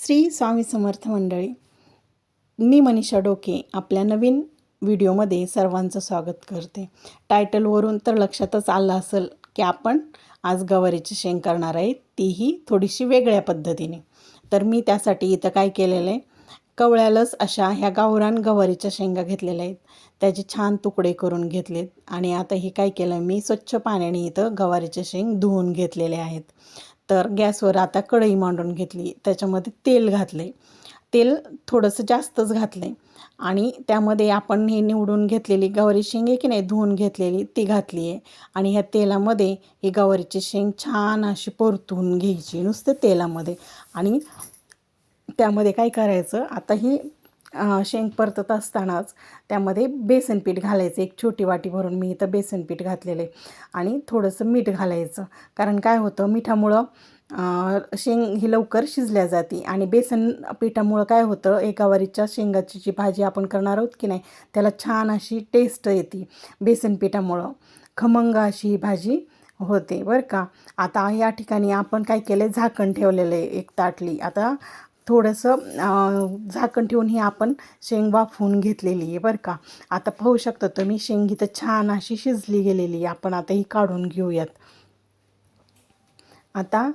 श्री स्वामी समर्थ मंडळी, मी मनीषा डोके आपल्या नवीन व्हिडिओमध्ये सर्वांचं स्वागत करते. टायटलवरून तर लक्षातच आलं असेल की आपण आज गवारीची शेंग करणार आहे, तीही थोडीशी वेगळ्या पद्धतीने. तर मी त्यासाठी इथं काय केलेलं आहे, कवळ्यालच अशा ह्या गावरान गवारीच्या शेंगा घेतलेल्या आहेत. त्याचे छान तुकडे करून घेतलेत आणि आता हे काय केलं, मी स्वच्छ पाण्याने इथं गवारीचे शेंग धुवून घेतलेले आहेत. तर गॅसवर आता कढई मांडून घेतली, त्याच्यामध्ये तेल घातले. तेल थोडंसं जास्तच घातलं आहे आणि त्यामध्ये आपण हे निवडून घेतलेली गवारी शेंग आहे की नाही, धुवून घेतलेली ती घातली आहे. आणि ह्या तेलामध्ये ही गवारीची शेंग छान अशी परतून घ्यायची नुसतं तेलामध्ये. आणि त्यामध्ये काय करायचं, आता ही शेंग परतत असतानाच त्यामध्ये बेसन पीठ घालायचं. एक छोटी वाटी भरून मी इथं बेसन पीठ घातलेलं आहे आणि थोडंसं मीठ घालायचं. कारण काय होतं, मिठामुळं शेंग ही लवकर शिजल्या जाते आणि बेसन पिठामुळं काय होतं, गवारीच्या शेंगाची जी भाजी आपण करणार आहोत की नाही, त्याला छान अशी टेस्ट येते. बेसन पिठामुळं खमंग अशी ही भाजी होते बरं का. आता या ठिकाणी आपण काय केलं, झाकण ठेवलेलं आहे एक ताटली. आता थोडंसं झाकण ठेवून ही आपण शेंग वाफवून घेतलेली आहे बरं का. आता पाहू शकता तुम्ही, शेंग इथं छान अशी शिजली गेलेली आहे. आपण आता ही काढून घेऊयात. आता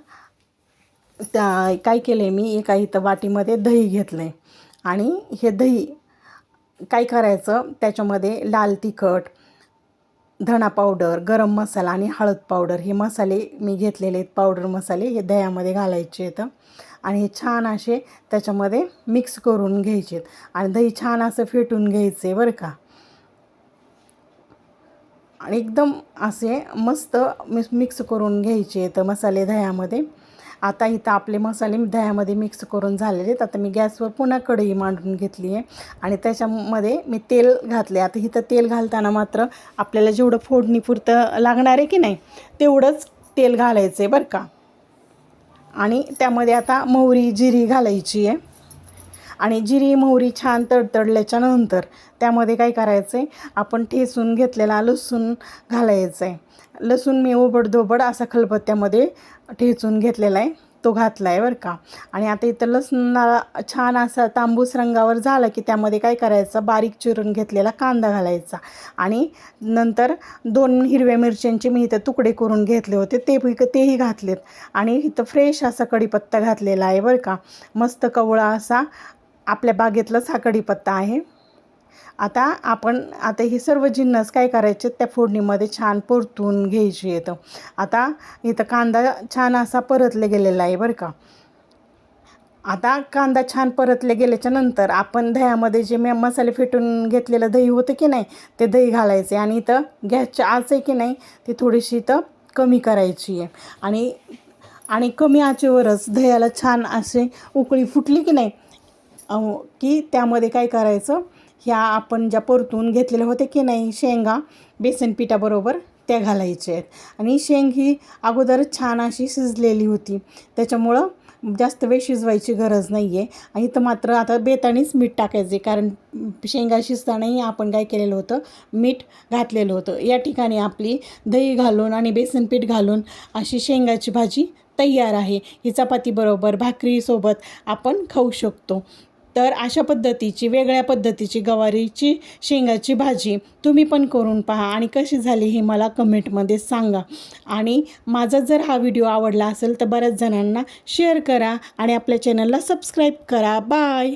काय केलं आहे, मी एका इथं वाटीमध्ये दही घेतलं आहे आणि हे दही काय करायचं, त्याच्यामध्ये लाल तिखट, धणा पावडर, गरम मसाला आणि हळद पावडर हे मसाले मी घेतलेले आहेत. पावडर मसाले हे दह्यामध्ये घालायचे आहेत आणि हे छान असे त्याच्यामध्ये मिक्स करून घ्यायचे आहेत आणि दही छान असं फेटून घ्यायचे बरं का. आणि एकदम असे मस्त मिक्स करून घ्यायचे आहेत मसाले दह्यामध्ये. आता इथं आपले मसाले दह्यामध्ये मिक्स करून झालेले आहेत. आता मी गॅसवर पुन्हा कढई मांडून घेतली आहे आणि त्याच्यामध्ये मी तेल घातले. आता इथं तेल घालताना मात्र आपल्याला जेवढं फोडणीपुरतं लागणार आहे की नाही, तेवढंच तेल घालायचं आहे बरं का. आणि त्यामध्ये आता मोहरी जिरी घालायची आहे आणि जिरी मोहरी छान तडतडल्याच्या नंतर त्यामध्ये काय करायचं आहे, आपण ठेचून घेतलेला लसूण घालायचं आहे. लसूण मी ओबडधोबड असा खलबत्त्यामध्ये ठेचून घेतलेला आहे, तो घातला आहे बरं का. आणि आता इथं लसणाला छान असा तांबूस रंगावर झाला की त्यामध्ये काय करायचं, बारीक चिरून घेतलेला कांदा घालायचा आणि नंतर 2 हिरव्या मिरच्यांचे मी इथं तुकडे करून घेतले होते, तेही घातलेत. आणि इथं फ्रेश असा कढीपत्ता घातलेला आहे बरं का. मस्त कवळा असा आपल्या बागेतलाच हा कढीपत्ता आहे. आता हे सर्व जिन्नस काय करायचे, त्या फोडणीमध्ये छान परतून घ्यायची येतं. आता इथं कांदा छान असा परतले गेलेला आहे बरं का. आता कांदा छान परतले गेल्याच्या नंतर आपण दह्यामध्ये जे मसाले फेटून घेतलेलं दही होतं की नाही, ते दही घालायचे आणि इथं गॅसची आच आहे की नाही, ती थोडीशी इथं कमी करायची आहे. आणि कमी आचेवरच दह्याला छान असे उकळी फुटली की नाही, की त्यामध्ये काय करायचं, ह्या आपण ज्या परतून घेतलेल्या होत्या की नाही शेंगा बेसन पिठाबरोबर, त्या घालायच्या आहेत. आणि शेंग ही अगोदरच छान अशी शिजलेली होती, त्याच्यामुळं जास्त वेळ शिजवायची गरज नाही आहे. आणि इथं मात्र आता बेताणीच मीठ टाकायचे, कारण शेंगा शिजतानाही आपण काय केलेलं होतं, मीठ घातलेलं होतं. या ठिकाणी आपली दही घालून आणि बेसन पीठ घालून अशी शेंगाची भाजी तयार आहे. ही चपातीबरोबर भाकरीसोबत आपण खाऊ शकतो. तर अशा पद्धतीची वेगळ्या पद्धतीची गवारीची शेंगाची भाजी तुम्ही पण करून पहा आणि कशी झाली हे मला कमेंटमध्ये सांगा. आणि माझा जर हा व्हिडिओ आवडला असेल तर बऱ्याच जणांना शेअर करा आणि आपल्या चॅनलला सबस्क्राईब करा. बाय.